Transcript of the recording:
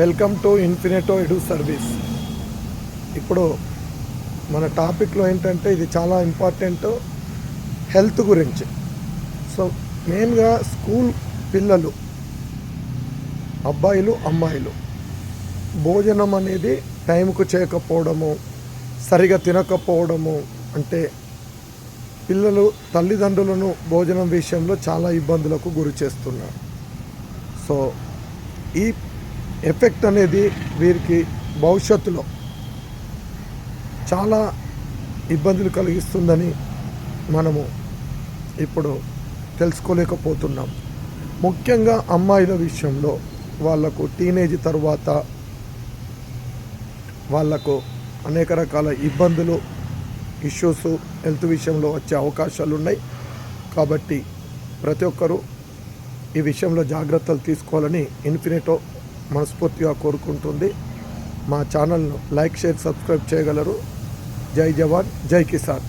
Welcome to Infinito edu service. ఇప్పుడు మన టాపిక్లో ఏంటంటే ఇది చాలా ఇంపార్టెంట్, హెల్త్ గురించి. సో మెయిన్గా స్కూల్ పిల్లలు, అబ్బాయిలు అమ్మాయిలు భోజనం అనేది టైంకు చేయకపోవడము, సరిగా తినకపోవడము, అంటే పిల్లలు తల్లిదండ్రులను భోజనం విషయంలో చాలా ఇబ్బందులకు గురి చేస్తున్నారు. సో ఈ ఎఫెక్ట్ అనేది వీరికి భవిష్యత్తులో చాలా ఇబ్బందులు కలిగిస్తుందని మనము ఇప్పుడు తెలుసుకోలేకపోతున్నాం. ముఖ్యంగా అమ్మాయిల విషయంలో వాళ్లకు టీనేజ్ తర్వాత వాళ్లకు అనేక రకాల ఇబ్బందులు, ఇష్యూస్ హెల్త్ విషయంలో వచ్చే అవకాశాలు ఉన్నాయి. కాబట్టి ప్రతి ఒక్కరూ ఈ విషయంలో జాగ్రత్తలు తీసుకోవాలని ఇన్ఫినిటో మనస్ఫూర్తిగా కోరుకుంటుంది. మా ఛానల్ను లైక్, షేర్, సబ్స్క్రైబ్ చేయగలరు. జై జవాన్, జై కిసాన్.